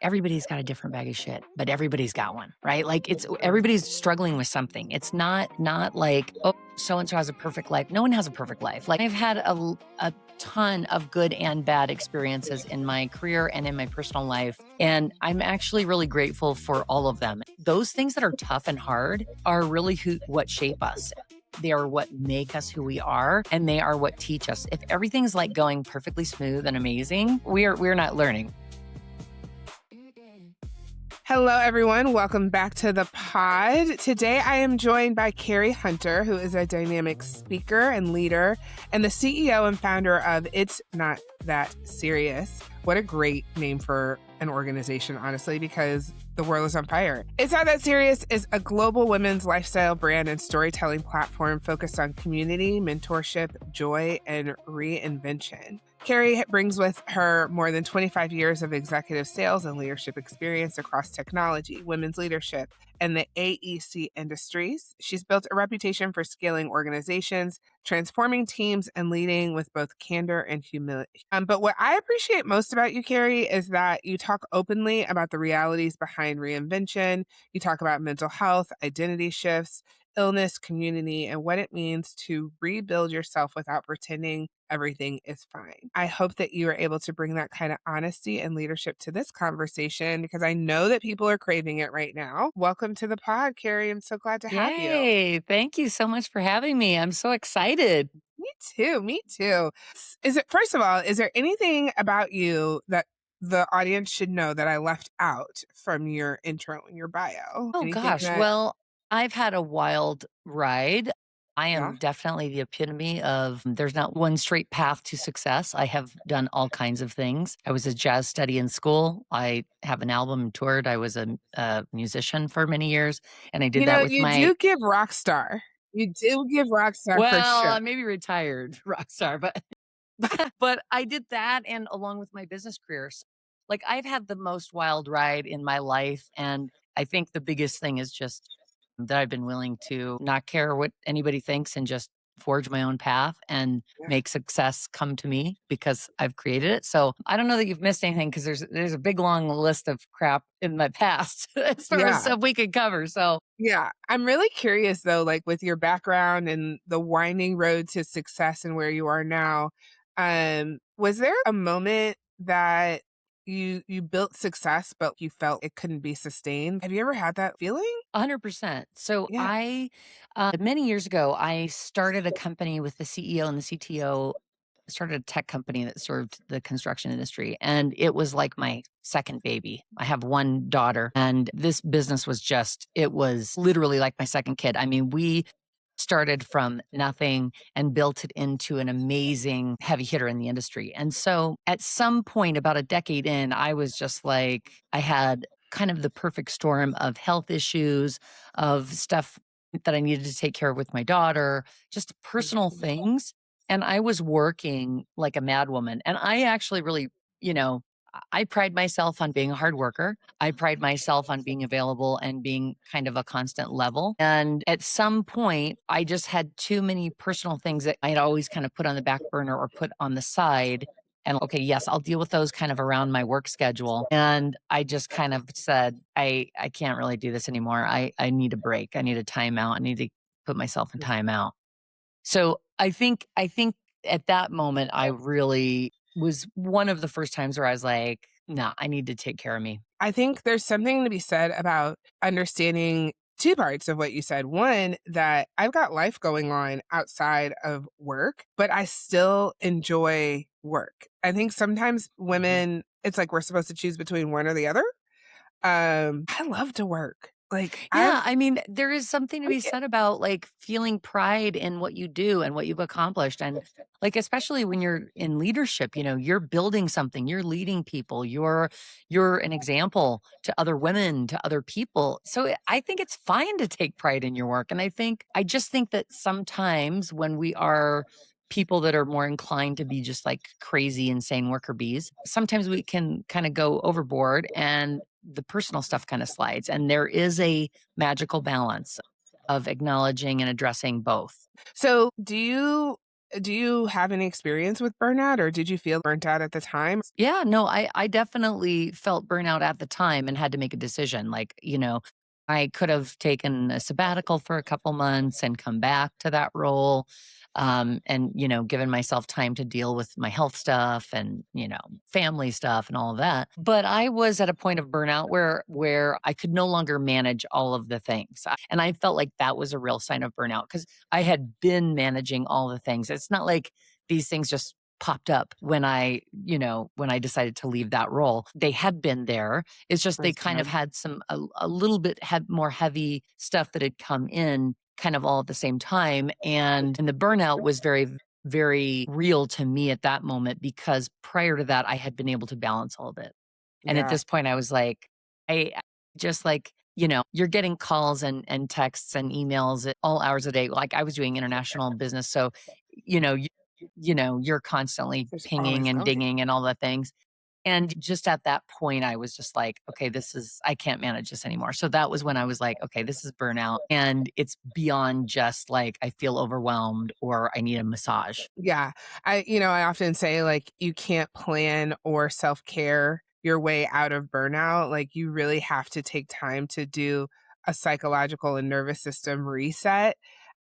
everybody's got a different bag of shit, but everybody's got one, right? Like everybody's struggling with something. It's not like, oh, so and so has a perfect life. No one has a perfect life. Like I've had a ton of good and bad experiences in my career and in my personal life, and I'm actually really grateful for all of them. Those things that are tough and hard are really what shape us. They are what make us who we are, and they are what teach us. If everything's like going perfectly smooth and amazing, we're not learning. Hello, everyone. Welcome back to the pod. Today, I am joined by Carrie Hunter, who is a dynamic speaker and leader and the CEO and founder of It's Not That Serious. What a great name for an organization, honestly, because the world is on fire. It's Not That Serious is a global women's lifestyle brand and storytelling platform focused on community, mentorship, joy, and reinvention. Carrie brings with her more than 25 years of executive sales and leadership experience across technology, women's leadership, and the AEC industries. She's built a reputation for scaling organizations, transforming teams, and leading with both candor and humility. But what I appreciate most about you, Carrie, is that you talk openly about the realities behind reinvention. You talk about mental health, identity shifts, illness, community, and what it means to rebuild yourself without pretending everything is fine. I hope that you are able to bring that kind of honesty and leadership to this conversation because I know that people are craving it right now. Welcome to the pod, Carrie. I'm so glad to have you. Yay. Thank you so much for having me. I'm so excited. Me too. Me too. First of all, is there anything about you that the audience should know that I left out from your intro and your bio? Oh Anything gosh. that, Well, I've had a wild ride. I yeah? am definitely the epitome of there's not one straight path to success. I have done all kinds of things. I was a jazz study in school. I have an album and toured. I was a musician for many years, and I did You that know, with you my do give rock star. You do give rock star for well, sure. I maybe retired rock star, but but I did that and along with my business careers. Like I've had the most wild ride in my life. And I think the biggest thing is just that I've been willing to not care what anybody thinks and just forge my own path and Yeah. make success come to me because I've created it. So I don't know that you've missed anything because there's a big long list of crap in my past as far as Yeah. stuff we could cover. So Yeah. I'm really curious though, like with your background and the winding road to success and where you are now, was there a moment that you built success, but you felt it couldn't be sustained? Have you ever had that feeling? 100%. So Yeah. many years ago, I started a company with the CEO and the CTO, started a tech company that served the construction industry. And it was like my second baby. I have one daughter, and this business was it was literally like my second kid. I mean, we started from nothing and built it into an amazing heavy hitter in the industry. And so at some point, about a decade in, I was just like, I had kind of the perfect storm of health issues, of stuff that I needed to take care of with my daughter, just personal things. And I was working like a madwoman. And I actually really, you know, I pride myself on being a hard worker. I pride myself on being available and being kind of a constant level. And at some point, I just had too many personal things that I'd always kind of put on the back burner or put on the side. And okay, yes, I'll deal with those kind of around my work schedule. And I just kind of said, I can't really do this anymore. I need a break. I need a timeout. I need to put myself in timeout. So I think at that moment, I really was one of the first times where I was like, nah, I need to take care of me. I think there's something to be said about understanding two parts of what you said. One, that I've got life going on outside of work, but I still enjoy work. I think sometimes Mhm. women, it's like we're supposed to choose between one or the other. I love to work. Like I've Yeah, I mean, there is something to like be it. said about like feeling pride in what you do and what you've accomplished. And like, especially when you're in leadership, you're building something, you're leading people, you're an example to other women, to other people. So I think it's fine to take pride in your work. And I just think that sometimes when we are people that are more inclined to be just like crazy, insane worker bees, sometimes we can kind of go overboard and the personal stuff kind of slides. And there is a magical balance of acknowledging and addressing both. So do you Do you have any experience with burnout, or did you feel burnt out at the time? Yeah, no, I definitely felt burnout at the time and had to make a decision. Like, I could have taken a sabbatical for a couple months and come back to that role. And, given myself time to deal with my health stuff and, family stuff and all of that. But I was at a point of burnout where I could no longer manage all of the things. And I felt like that was a real sign of burnout because I had been managing all the things. It's not like these things just popped up when I decided to leave that role. They had been there. It's just they kind of Mhm. had a little bit had more heavy stuff that had come in kind of all at the same time. And the burnout was very, very real to me at that moment because prior to that, I had been able to balance all of it. And at Yeah. this point, I was like, I just like, you're getting calls and texts and emails at all hours a day. Like I was doing international business. So, you know, you, you're constantly There's pinging always and something. dinging and all the things. And just at that point, I was just like, okay, I can't manage this anymore. So that was when I was like, okay, this is burnout. And it's beyond just like, I feel overwhelmed or I need a massage. Yeah. I often say, like, you can't plan or self-care your way out of burnout. Like, you really have to take time to do a psychological and nervous system reset.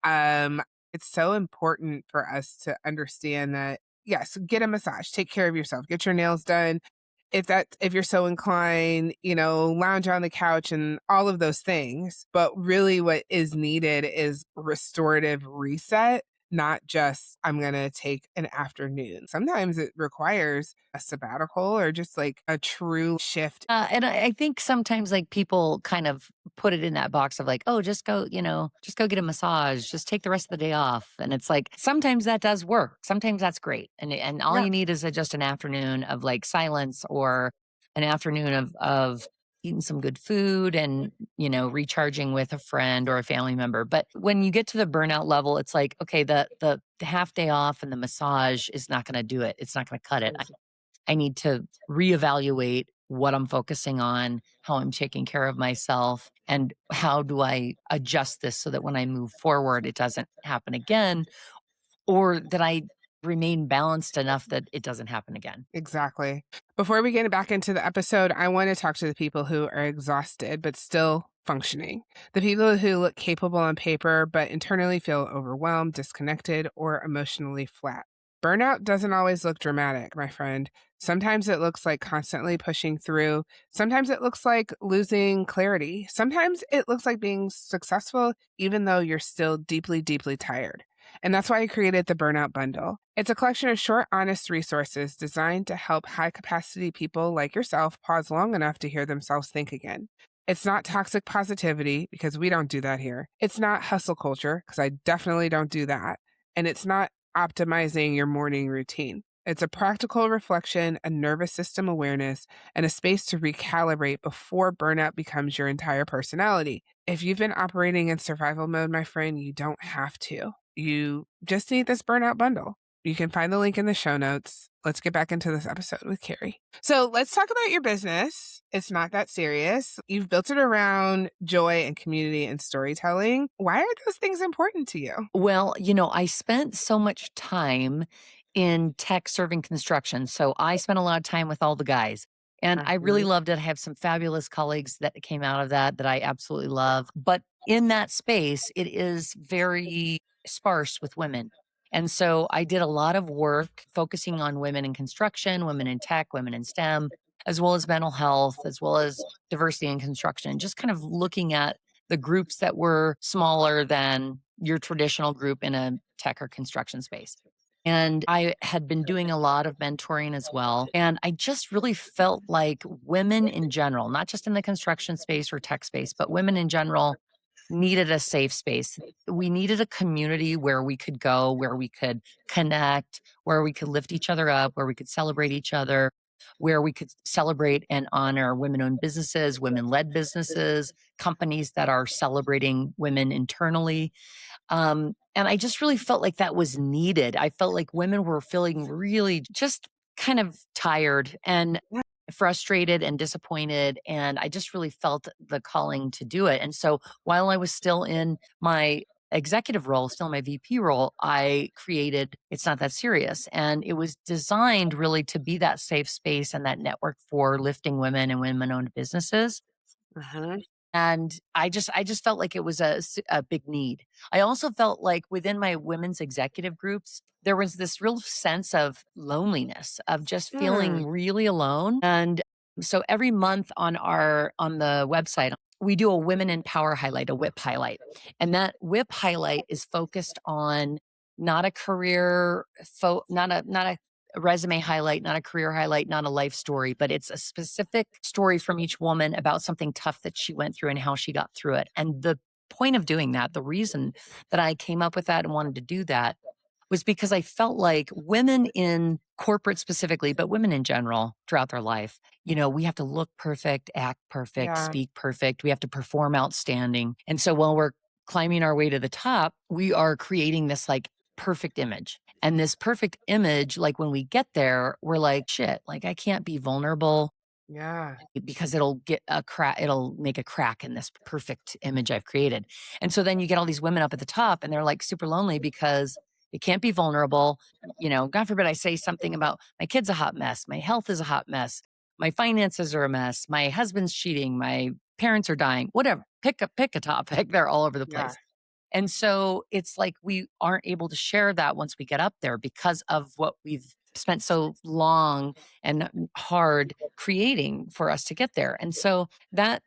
Um, it's so important for us to understand that, yes, get a massage, take care of yourself, get your nails done. If you're so inclined, lounge on the couch and all of those things. But really what is needed is restorative reset, not just I'm going to take an afternoon. Sometimes it requires a sabbatical or just like a true shift. And I think sometimes like people kind of put it in that box of like, oh, just go get a massage, just take the rest of the day off. And it's like sometimes that does work. Sometimes that's great. And all Yeah, you need is just an afternoon of like silence or an afternoon of eating some good food and, recharging with a friend or a family member. But when you get to the burnout level, it's like, okay, the half day off and the massage is not going to do it. It's not going to cut it. I need to reevaluate what I'm focusing on, how I'm taking care of myself, and how do I adjust this so that when I move forward, it doesn't happen again, or that I remain balanced enough that it doesn't happen again. exactly. Before we get back into the episode, I want to talk to the people who are exhausted but still functioning. The people who look capable on paper but internally feel overwhelmed, disconnected, or emotionally flat. Burnout doesn't always look dramatic, my friend. Sometimes it looks like constantly pushing through. Sometimes it looks like losing clarity. Sometimes it looks like being successful even though you're still deeply, deeply tired. And that's why I created the Burnout Bundle. It's a collection of short, honest resources designed to help high capacity people like yourself pause long enough to hear themselves think again. It's not toxic positivity because we don't do that here. It's not hustle culture because I definitely don't do that. And it's not optimizing your morning routine. It's a practical reflection, a nervous system awareness, and a space to recalibrate before burnout becomes your entire personality. If you've been operating in survival mode, my friend, you don't have to. You just need this burnout bundle. You can find the link in the show notes. Let's get back into this episode with Carrie. So let's talk about your business. It's not that serious. You've built it around joy and community and storytelling. Why are those things important to you? Well, I spent so much time in tech serving construction. So I spent a lot of time with all the guys. And I really Mhm. loved it. I have some fabulous colleagues that came out of that I absolutely love. But in that space, it is very sparse with women. And so I did a lot of work focusing on women in construction, women in tech, women in STEM, as well as mental health, as well as diversity in construction, just kind of looking at the groups that were smaller than your traditional group in a tech or construction space. And I had been doing a lot of mentoring as well. And I just really felt like women in general, not just in the construction space or tech space, but women in general needed a safe space. We needed a community where we could go, where we could connect, where we could lift each other up, where we could celebrate each other, where we could celebrate and honor women owned businesses, women led businesses, companies that are celebrating women internally. And I just really felt like that was needed. I felt like women were feeling really just kind of tired and frustrated and disappointed. And I just really felt the calling to do it. And so while I was still in my executive role, still my VP role, I created It's Not That Serious. And it was designed really to be that safe space and that network for lifting women and women owned businesses. Uh-huh. And I just felt like it was a big need. I also felt like within my women's executive groups, there was this real sense of loneliness, of just Hmm. feeling really alone. And so every month on the website, we do a women in power highlight, a whip highlight. And that whip highlight is focused on not a not a resume highlight, not a career highlight, not a life story, but it's a specific story from each woman about something tough that she went through and how she got through it. And the point of doing that, the reason that I came up with that and wanted to do that was because I felt like women in corporate specifically, but women in general throughout their life, we have to look perfect, act perfect, Yeah. speak perfect. We have to perform outstanding. And so while we're climbing our way to the top, we are creating this like perfect image. And this perfect image, like when we get there, we're like, shit, like I can't be vulnerable Yeah. because it'll make a crack in this perfect image I've created. And so then you get all these women up at the top and they're like super lonely because they can't be vulnerable. God forbid I say something about my kid's a hot mess, my health is a hot mess, my finances are a mess, my husband's cheating, my parents are dying, whatever. Pick a topic. They're all over the Yeah. place. And so it's like we aren't able to share that once we get up there because of what we've spent so long and hard creating for us to get there. And so that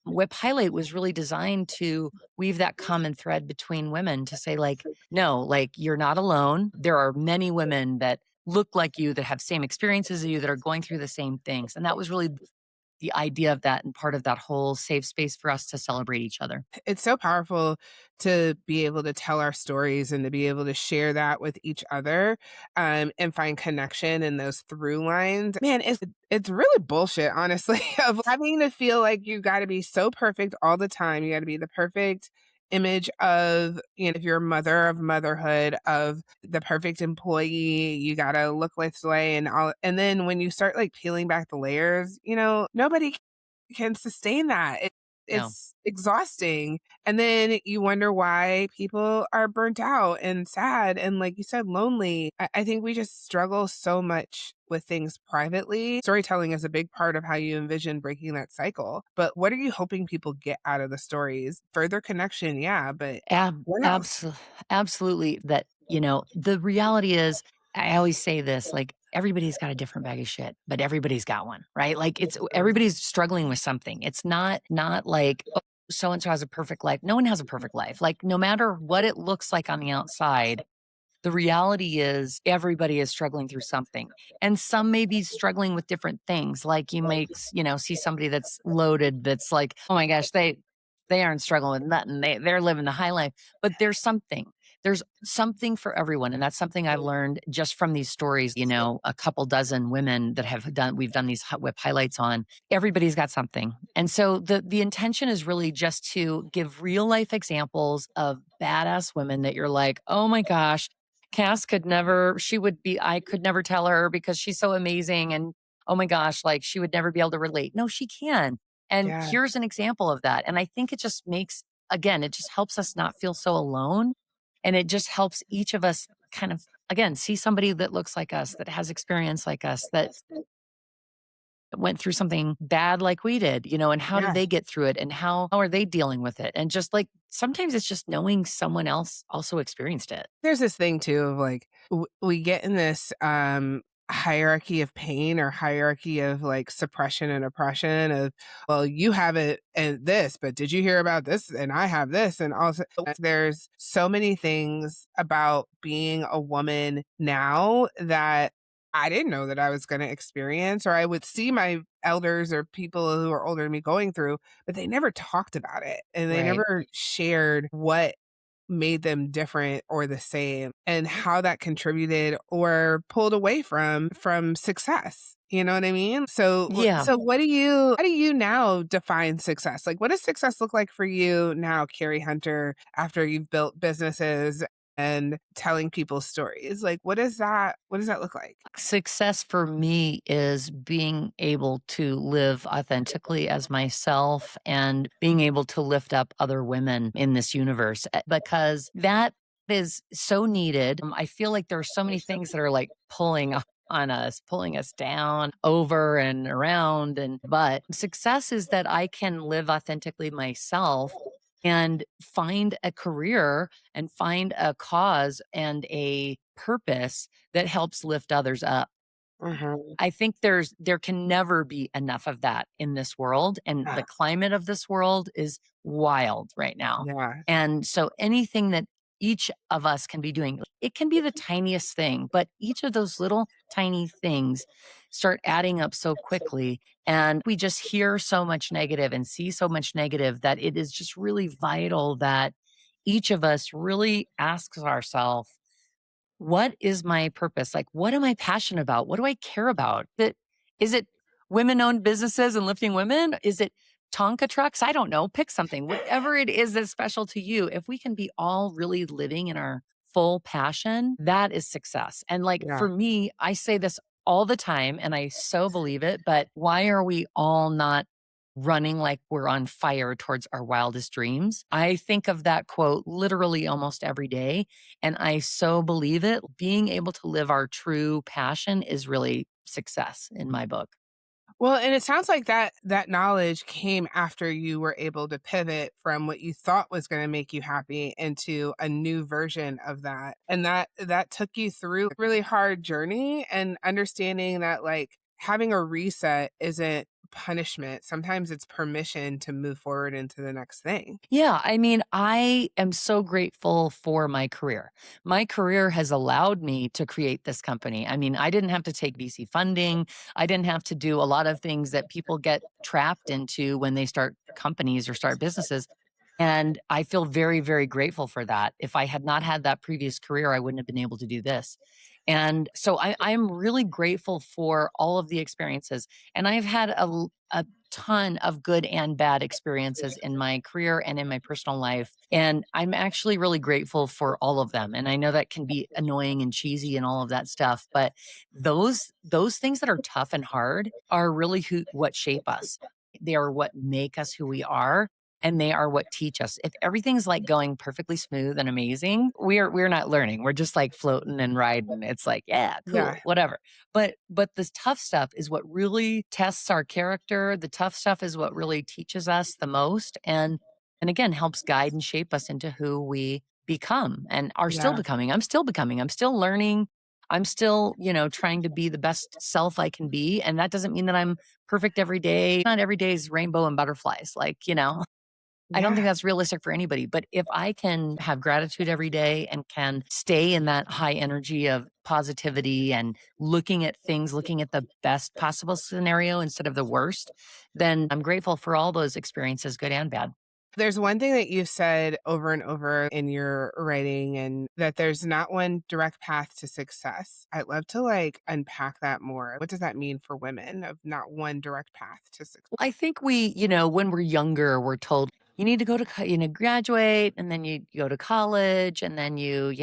whip highlight was really designed to weave that common thread between women to say like, no, like you're not alone. There are many women that look like you that have same experiences as you that are going through the same things. And that was really the idea of that and part of that whole safe space for us to celebrate each other. It's so powerful to be able to tell our stories and to be able to share that with each other, and find connection in those through lines. Man, it's really bullshit, honestly, of having to feel like you got to be so perfect all the time. You got to be the perfect image of, if you're a mother of motherhood, of the perfect employee, you got to look this way and all. And then when you start like peeling back the layers, nobody can sustain that. No. It's exhausting. And then you wonder why people are burnt out and sad and, like you said, lonely. I think we just struggle so much with things privately. Storytelling is a big part of how you envision breaking that cycle. But what are you hoping people get out of the stories? Further connection, yeah, but Ab what else? abso Absolutely, that, the reality is, I always say this, like, everybody's got a different bag of shit, but everybody's got one, right? Like, it's everybody's struggling with something. It's not like, "Oh, so and so has a perfect life." No one has a perfect life. Like, no matter what it looks like on the outside, the reality is everybody is struggling through something. And some may be struggling with different things. Like you may, see somebody that's loaded that's like, oh my gosh, they aren't struggling with nothing. They're living the high life. But there's something. There's something for everyone. And that's something I've learned just from these stories, a couple dozen women that we've done these whip highlights on. Everybody's got something. And so the intention is really just to give real life examples of badass women that you're like, oh my gosh, I could never tell her because she's so amazing. And oh my gosh, like she would never be able to relate. No, she can. And Yeah. here's an example of that. And I think it just again, it just helps us not feel so alone. And it just helps each of us kind of, again, see somebody that looks like us, that has experience like us, that went through something bad like we did, and how did Yeah. they get through it and how are they dealing with it? And just like sometimes it's just knowing someone else also experienced it. There's this thing too of like we get in this hierarchy of pain or hierarchy of like suppression and oppression of, well, you have it and this, but did you hear about this and I have this? And also there's so many things about being a woman now that I didn't know that I was going to experience, or I would see my elders or people who are older than me going through, but they never talked about it and they Right. never shared what made them different or the same and how that contributed or pulled away from success. You know what I mean? Yeah. So how do you now define success? Like what does success look like for you now, Carrie Hunter, after you've built businesses and telling people stories. Like, what does that look like? Success for me is being able to live authentically as myself and being able to lift up other women in this universe because that is so needed. I feel like there are so many things that are like pulling on us, pulling us down over and around. And but success is that I can live authentically myself and find a career and find a cause and a purpose that helps lift others up. Mhm. I think there can never be enough of that in this world, and Yeah. the climate of this world is wild right now. Yeah. And so anything that each of us can be doing, it can be the tiniest thing, but each of those little tiny things start adding up so quickly. And we just hear so much negative and see so much negative that it is just really vital that each of us really asks ourselves, what is my purpose? Like, what am I passionate about? What do I care about? That is it women owned businesses and lifting women? Is it Tonka trucks? I don't know. Pick something. Whatever it is that's special to you. If we can be all really living in our full passion, that is success. And like Yeah. for me, I say this all the time and I so believe it, but why are we all not running like we're on fire towards our wildest dreams? I think of that quote literally almost every day and I so believe it. Being able to live our true passion is really success in my book. Well, and it sounds like that knowledge came after you were able to pivot from what you thought was going to make you happy into a new version of that. And that took you through a really hard journey and understanding that like having a reset isn't punishment. Sometimes it's permission to move forward into the next thing. Yeah, I mean, I am so grateful for my career. My career has allowed me to create this company. I mean, I didn't have to take VC funding. I didn't have to do a lot of things that people get trapped into when they start companies or start businesses. And I feel very, very grateful for that. If I had not had that previous career, I wouldn't have been able to do this. And so I'm really grateful for all of the experiences. And I've had a ton of good and bad experiences in my career and in my personal life. And I'm actually really grateful for all of them. And I know that can be annoying and cheesy and all of that stuff, but those things that are tough and hard are really what shape us. They are what make us who we are and they are what teach us. If everything's like going perfectly smooth and amazing, we're not learning. We're just like floating and riding. It's like, yeah, Yeah. cool, whatever. But this tough stuff is what really tests our character. The tough stuff is what really teaches us the most and again helps guide and shape us into who we become and are still Yeah. becoming. I'm still becoming. I'm still learning. I'm still, trying to be the best self I can be. And that doesn't mean that I'm perfect every day. Not every day is rainbow and butterflies. I don't think Yeah. that's realistic for anybody, but if I can have gratitude every day and can stay in that high energy of positivity and looking at things, looking at the best possible scenario instead of the worst, then I'm grateful for all those experiences, good and bad. There's one thing that you've said over and over in your writing, and that there's not one direct path to success. I'd love to like unpack that more. What does that mean for women of not one direct path to success? I think when we're younger, we're told you need to go to, graduate and then you go to college and then you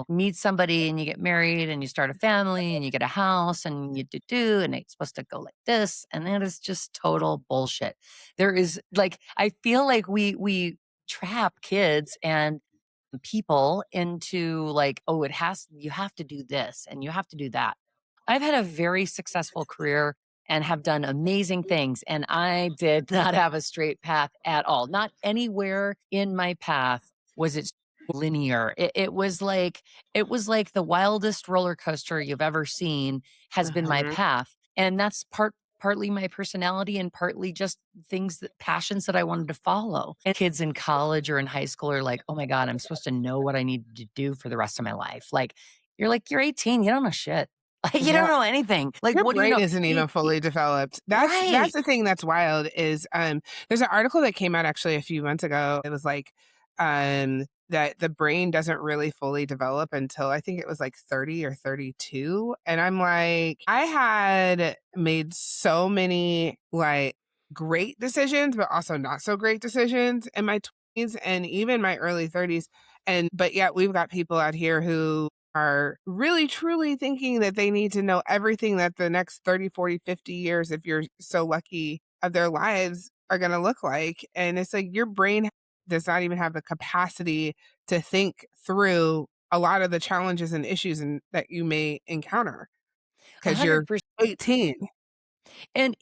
meet somebody and you get married and you start a family and you get a house and you do, and it's supposed to go like this. And that is just total bullshit. There is like, I feel like we trap kids and people into like, oh, you have to do this and you have to do that. I've had a very successful career and have done amazing things. And I did not have a straight path at all. Not anywhere in my path was it linear. It was like the wildest roller coaster you've ever seen has been my Mhm. path. And that's partly my personality and partly just passions that I wanted to follow. And kids in college or in high school are like, oh my God, I'm supposed to know what I need to do for the rest of my life. Like, you're 18, you don't know shit. You don't Yeah. know anything. Like, Your what do you brain know? isn't even fully developed. That's Right. the thing that's wild is, there's an article that came out actually a few months ago. It was like, that the brain doesn't really fully develop until I think it was like 30 or 32. And I'm like, I had made so many like great decisions, but also not so great decisions in my 20s and even my early 30s. But yet we've got people out here who are really truly thinking that they need to know everything that the next 30, 40, 50 years, if you're so lucky, of their lives are going to look like. And it's like your brain does not even have the capacity to think through a lot of the challenges and issues that you may encounter because you're 100%. 18. And,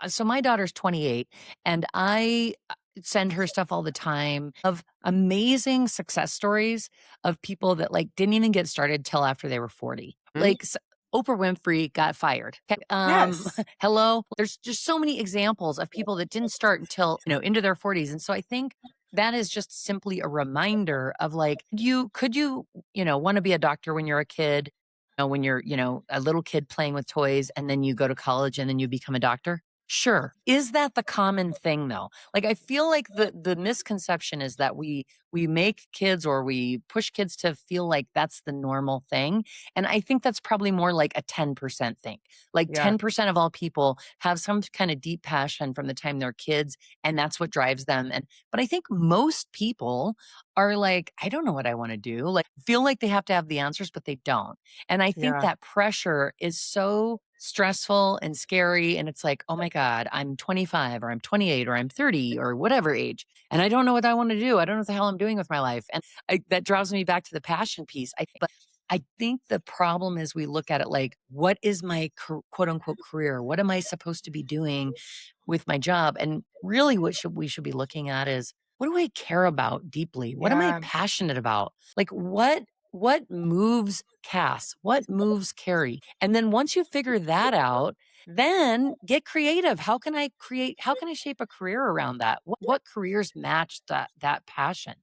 so my daughter's 28, and I send her stuff all the time of amazing success stories of people that like didn't even get started till after they were 40. Mhm. Like Oprah Winfrey got fired. Okay. Yes. Hello. There's just so many examples of people that didn't start until, into their 40s. And so I think that is just simply a reminder of like, could you want to be a doctor when you're a kid? When you're, a little kid playing with toys and then you go to college and then you become a doctor? Sure. Is that the common thing though? Like I feel like the misconception is that we make kids or we push kids to feel like that's the normal thing. And I think that's probably more like a 10% thing. Like Yeah. 10% of all people have some kind of deep passion from the time they're kids and that's what drives them. And but I think most people are like, I don't know what I want to do. Like feel like they have to have the answers, but they don't. And I think Yeah. that pressure is so stressful and scary. And it's like, oh my God, I'm 25 or I'm 28 or I'm 30 or whatever age. And I don't know what I want to do. I don't know what the hell I'm doing with my life. And that drives me back to the passion piece. But I think the problem is we look at it like, what is my quote unquote career? What am I supposed to be doing with my job? And really, we should be looking at is what do I care about deeply? What am I Yeah. passionate about? Like what moves Cass? What moves Carrie? And then once you figure that out, then get creative. How can I shape a career around that? What careers match that passion?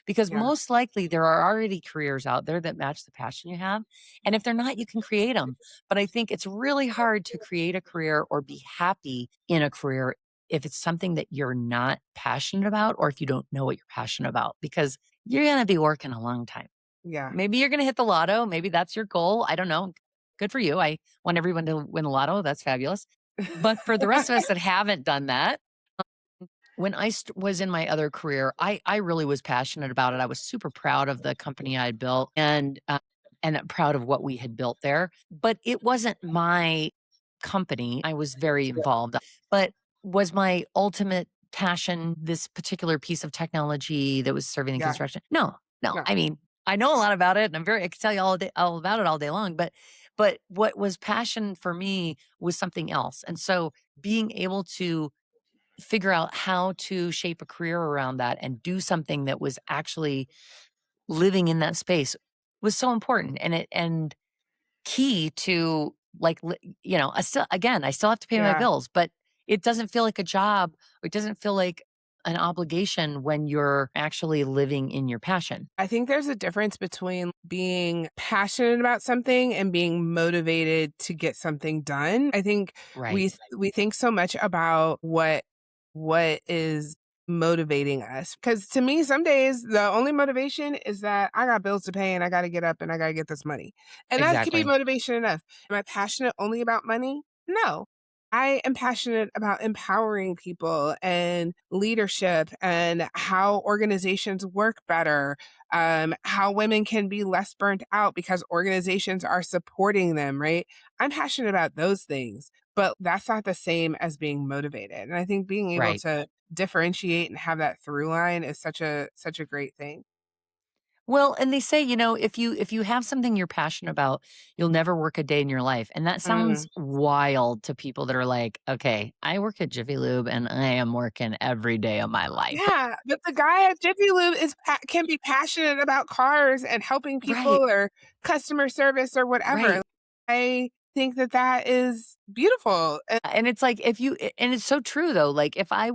Because Yeah. most likely there are already careers out there that match the passion you have. And if they're not, you can create them. But I think it's really hard to create a career or be happy in a career if it's something that you're not passionate about or if you don't know what you're passionate about because you're going to be working a long time. Yeah. Maybe you're going to hit the lotto. Maybe that's your goal. I don't know. Good for you. I want everyone to win the lotto. That's fabulous. But for the rest of us that haven't done that, when I was in my other career, I really was passionate about it. I was super proud of the company I had built and proud of what we had built there. But it wasn't my company. I was very involved. But was my ultimate passion this particular piece of technology that was serving the Yeah. construction? No, no. No. I mean, I know a lot about it, and I can tell you all about it all day long. But what was passion for me was something else. And so being able to figure out how to shape a career around that and do something that was actually living in that space was so important and key to I still have to pay my Yeah. bills, but it doesn't feel like a job. Or it doesn't feel like an obligation when you're actually living in your passion. I think there's a difference between being passionate about something and being motivated to get something done. I think Right. we think so much about what is motivating us. Because to me, some days the only motivation is that I got bills to pay and I got to get up and I got to get this money. And that could be Exactly. motivation enough. Am I passionate only about money? No. I am passionate about empowering people and leadership and how organizations work better, how women can be less burnt out because organizations are supporting them, right? I'm passionate about those things, but that's not the same as being motivated. And I think being able Right. to differentiate and have that through line is such a great thing. Well, and they say, if you have something you're passionate about, you'll never work a day in your life. And that sounds Mm. wild to people that are like, okay, I work at Jiffy Lube and I am working every day of my life. Yeah, but the guy at Jiffy Lube can be passionate about cars and helping people Right. or customer service or whatever. Right. I think that that is beautiful. And And it's like and it's so true though. Like if I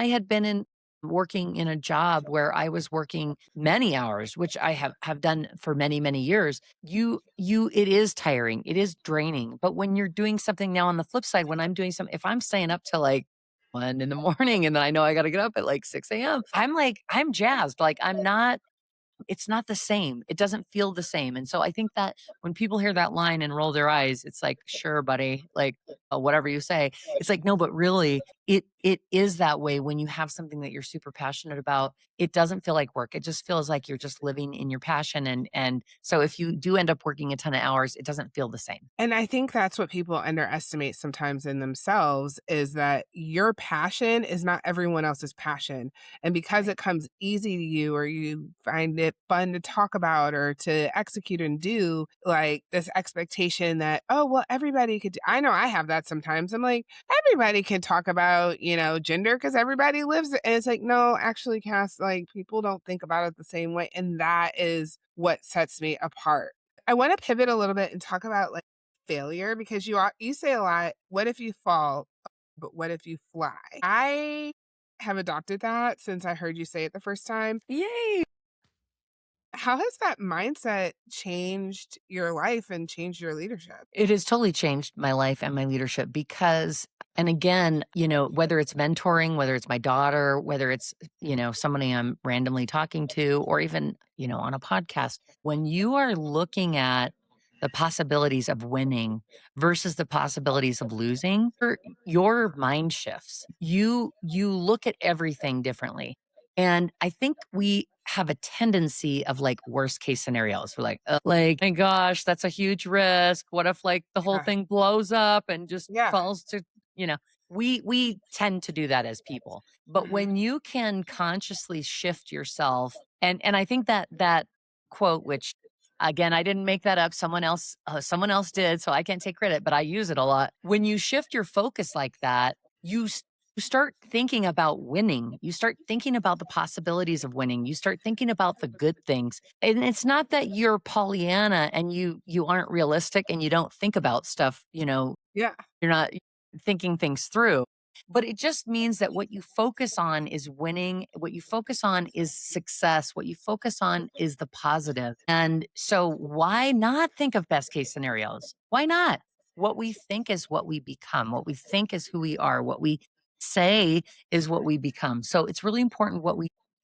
had been in working in a job where I was working many hours, which I have done for many, many years, it is tiring. It is draining. But when you're doing something now on the flip side, when I'm doing something, if I'm staying up till like 1 in the morning and then I know I gotta get up at like 6 a.m., I'm like, I'm jazzed. Like it's not the same. It doesn't feel the same. And so I think that when people hear that line and roll their eyes, it's like, sure, buddy, like whatever you say. It's like, no, but really, it is that way when you have something that you're super passionate about. It doesn't feel like work. It just feels like you're just living in your passion, and so if you do end up working a ton of hours, it doesn't feel the same. And I think that's what people underestimate sometimes in themselves is that your passion is not everyone else's passion. And because Right. it comes easy to you or you find it fun to talk about or to execute and do, like this expectation that, oh, well, everybody could. I know I have that sometimes. I'm like, everybody can talk about, gender because everybody lives it. And it's like, no, actually, Cass, like people don't think about it the same way. And that is what sets me apart. I want to pivot a little bit and talk about like failure because you say a lot, "What if you fall? But what if you fly?" I have adopted that since I heard you say it the first time. Yay! How has that mindset changed your life and changed your leadership? It has totally changed my life and my leadership because, and again, whether it's mentoring, whether it's my daughter, whether it's, somebody I'm randomly talking to, or even, on a podcast, when you are looking at the possibilities of winning versus the possibilities of losing, your mind shifts. You look at everything differently. And I think we have a tendency of like worst case scenarios. We're like, my gosh, that's a huge risk. What if like the whole Yeah. thing blows up and just Yeah. falls to, you know, we tend to do that as people. But Mhm. when you can consciously shift yourself, and I think that quote, which again, I didn't make that up. Someone else did, so I can't take credit, but I use it a lot. When you shift your focus like that, you start thinking about winning. You start thinking about the possibilities of winning. You start thinking about the good things. And it's not that you're Pollyanna and you aren't realistic and you don't think about stuff, Yeah. you're not thinking things through. But it just means that what you focus on is winning. What you focus on is success. What you focus on is the positive. And so, why not think of best case scenarios? Why not? What we think is what we become. What we think is who we are. What we say is what we become. So, it's really important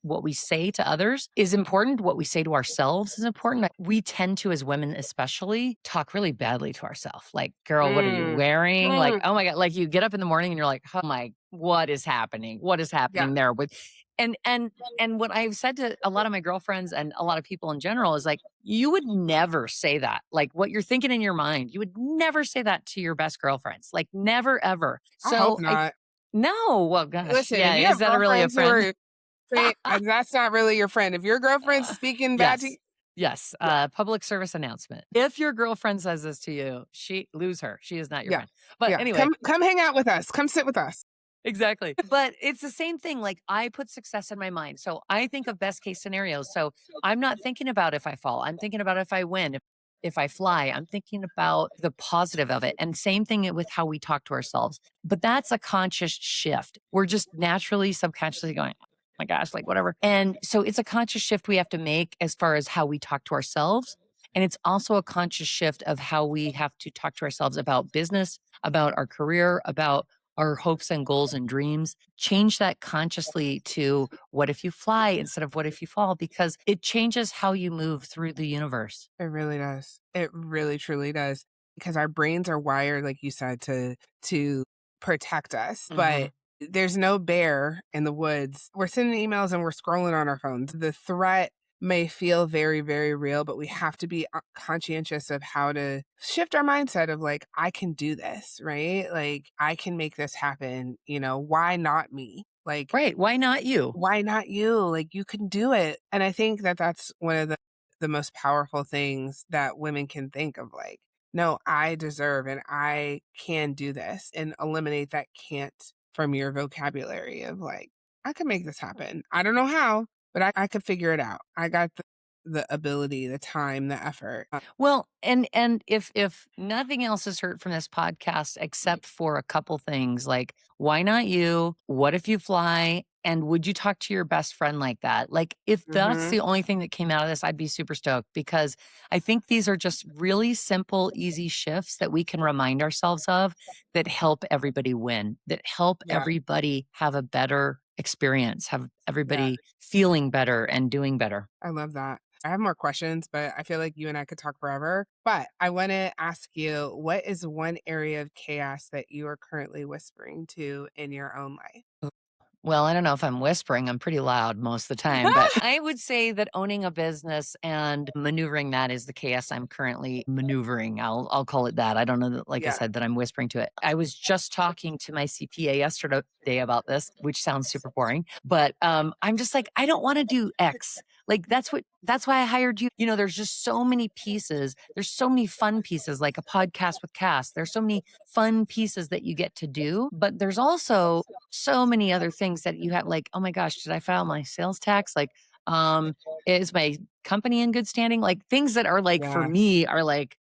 what we say to others is important. What we say to ourselves is important. We tend to, as women especially, talk really badly to ourselves. Like, girl, what are you Mm. wearing? Like, Mm. oh my God. Like you get up in the morning and you're like, oh my, what is happening? What is Yeah. happening there with and and and what I've said to a lot of my girlfriends and a lot of people in general is like, you would never say that. Like what you're thinking in your mind, you would never say that to your best girlfriends. Like never ever. I hope So I not. no, well, gosh, Listen, if yeah. you Is have that a really a girlfriends who friend? are that's not really your friend. If your girlfriend's speaking bad to you, Yes. Yes. yeah, Public service announcement. If your girlfriend says this to you, she lose her. She is not your yeah, friend. But yeah. anyway, Come hang out with us. Come sit with us. exactly. But it's the same thing. Like I put success in my mind. So I think of best case scenarios. So I'm not thinking about if I fall. I'm thinking about if I win. If I fly, I'm thinking about the positive of it. And same thing with how we talk to ourselves. But that's a conscious shift. We're just naturally, subconsciously going, oh my gosh, like whatever. And so it's a conscious shift we have to make as far as how we talk to ourselves. And it's also a conscious shift of how we have to talk to ourselves about business, about our career, about our hopes and goals and dreams. Change that consciously to what if you fly instead of what if you fall, because it changes how you move through the universe. It really does. It really truly does. Because our brains are wired, like you said, to protect us. Hmm. But there's no bear in the woods. We're sending emails and we're scrolling on our phones. The threat may feel very, very real, but we have to be conscientious of how to shift our mindset of like, I can do this, right? Like, I can make this happen. Why not me? Like, Right. Why not you? why not you? Like, you can do it. And I think that that's one of the most powerful things that women can think of, like, no, I deserve and I can do this and eliminate that can't from your vocabulary of like, I can make this happen. I don't know how, but I could figure it out. I got the ability, the time, the effort. Well, and if nothing else is heard from this podcast except for a couple things like why not you? What if you fly? And would you talk to your best friend like that? Like if that's Hmm. the only thing that came out of this, I'd be super stoked because I think these are just really simple, easy shifts that we can remind ourselves of that help everybody win, that help Yeah. everybody have a better experience, have Yeah. everybody feeling better and doing better. I love that. I have more questions, but I feel like you and I could talk forever. But I want to ask you, what is one area of chaos that you are currently whispering to in your own life? Well, I don't know if I'm whispering, I'm pretty loud most of the time, but I would say that owning a business and maneuvering that is the chaos I'm currently maneuvering. I'll call it that. I don't know that, like I Yeah. said, that I'm whispering to it. I was just talking to my CPA yesterday about this, which sounds super boring, but I'm just like, I don't want to do X. Like that's why I hired you. You know, there's just so many pieces. There's so many fun pieces, like a podcast with Cass. There's so many fun pieces that you get to do, but there's also so many other things that you have like, "Oh my gosh, did I file my sales tax?" Like, um, "Is my company in good standing?" Like, things that are like, for Yeah. me are like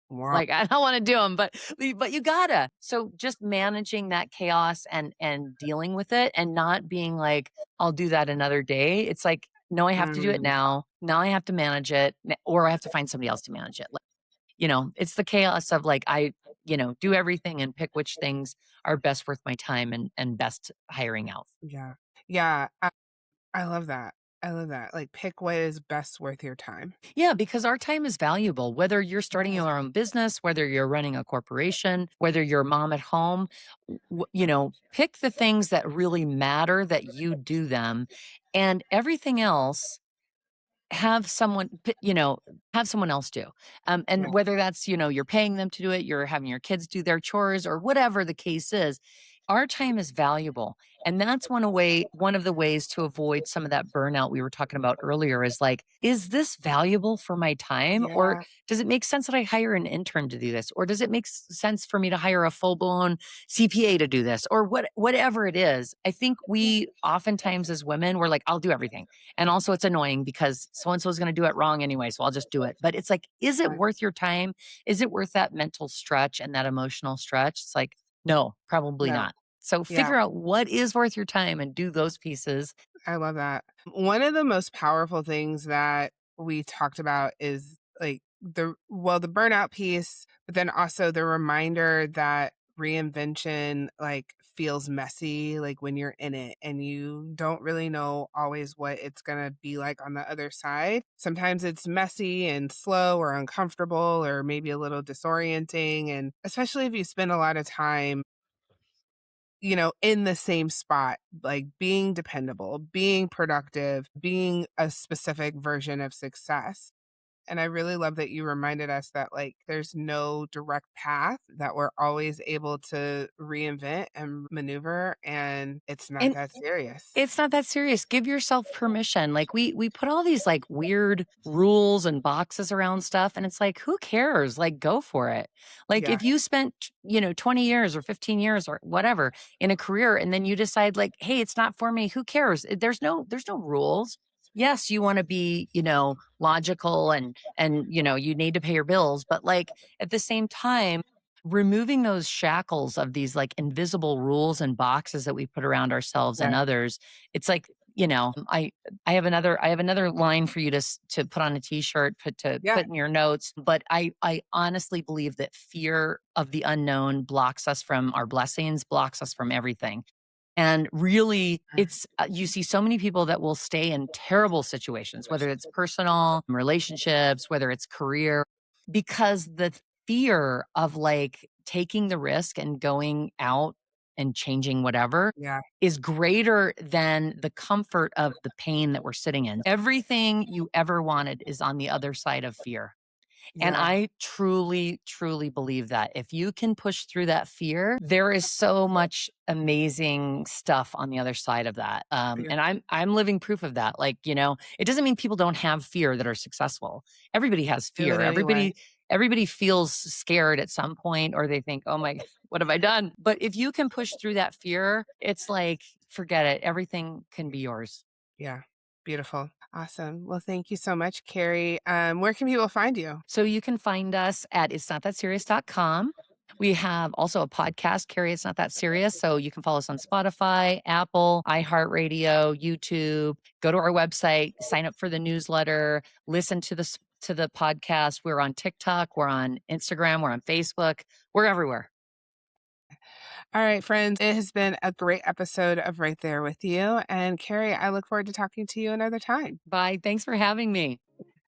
Wow. like, I don't wanna do them, but you gotta. So, just managing that chaos and dealing with it and not being like, "I'll do that another day." It's like, "No, I have to do it Mm, now. Now I have to manage it, n or I have to find somebody else to manage it." Like, it's the chaos of like, do everything and pick which things are best worth my time and best hiring out. yeah. Yeah. I love that. I love that. Like, pick what is best worth your time. Yeah, because our time is valuable, whether you're starting Yeah. your own business, whether you're running a corporation, whether you're a mom at home, pick the things that really matter that you do them, and everything else have someone have someone else do. Yeah. And whether that's, you're paying them to do it, you're having your kids do their chores, or whatever the case is, our time is valuable. And that's one of the ways to avoid some of that burnout we were talking about earlier, is like, is this valuable for my time? Or Yeah. does it make sense that I hire an intern to do this? Or does it make sense for me to hire a full-blown CPA to do this? Or whatever it is. I think we oftentimes as women, we're like, I'll do everything. And also it's annoying because so and so is going to do it wrong anyway, so I'll just do it. But it's like, is it Right. worth your time? Is it worth that mental stretch and that emotional stretch? It's like, no, probably No. not. So Yeah. figure out what is worth your time and do those pieces. I love that. One of the most powerful things that we talked about is like the burnout piece, but then also the reminder that reinvention like feels messy like when you're in it and you don't really know always what it's going to be like on the other side. Sometimes it's messy and slow or uncomfortable or maybe a little disorienting, and especially if you spend a lot of time in the same spot, like being dependable, being productive, being a specific version of success. And I really love that you reminded us that like there's no direct path, that we're always able to reinvent and maneuver, and it's not And that serious. it's not that serious. Give yourself permission. Like we put all these like weird rules and boxes around stuff, and it's like, who cares? Like, go for it. Like Yeah, if you spent, 20 years or 15 years or whatever in a career, and then you decide like, hey, it's not for me, who cares? There's no rules. Yes, you want to be, logical and you need to pay your bills, but like at the same time, removing those shackles of these like invisible rules and boxes that we put around ourselves and right. others. It's like, I have another line for you to put on a t-shirt, Yeah, put in your notes, but I honestly believe that fear of the unknown blocks us from our blessings, blocks us from everything. And really, you see so many people that will stay in terrible situations, whether it's personal relationships, whether it's career, because the fear of like taking the risk and going out and changing whatever yeah, is greater than the comfort of the pain that we're sitting in. Everything you ever wanted is on the other side of fear. And yeah. I truly, truly believe that if you can push through that fear, there is so much amazing stuff on the other side of that. And Beautiful. I'm living proof of that. Like, it doesn't mean people don't have fear that are successful. Everybody has Do it fear. anyway. Everybody feels scared at some point, or they think, oh my, what have I done? But if you can push through that fear, it's like, forget it. Everything can be yours. Yeah, beautiful. Awesome. Well, thank you so much, Carrie. Where can people find you? So you can find us at itsnotthatserious.com. We have also a podcast, Carrie It's Not That Serious. So you can follow us on Spotify, Apple, iHeartRadio, YouTube. Go to our website, sign up for the newsletter, listen to the podcast. We're on TikTok, we're on Instagram, we're on Facebook, we're everywhere. All right, friends, it has been a great episode of Right There with You. And Carrie, I look forward to talking to you another time. Bye. Thanks for having me.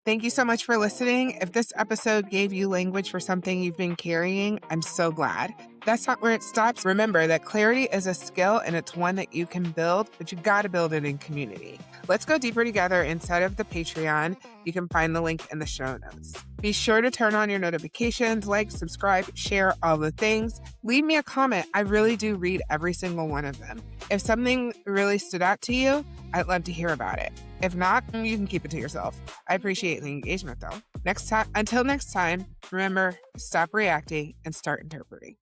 Thank you so much for listening. If this episode gave you language for something you've been carrying, I'm so glad. That's not where it stops. Remember that clarity is a skill and it's one that you can build, but you got to build it in community. Let's go deeper together inside of the Patreon. You can find the link in the show notes. Be sure to turn on your notifications, like, subscribe, share, all the things. Leave me a comment. I really do read every single one of them. If something really stood out to you, I'd love to hear about it. If not, you can keep it to yourself. I appreciate the engagement though. Until next time, remember, stop reacting and start interpreting.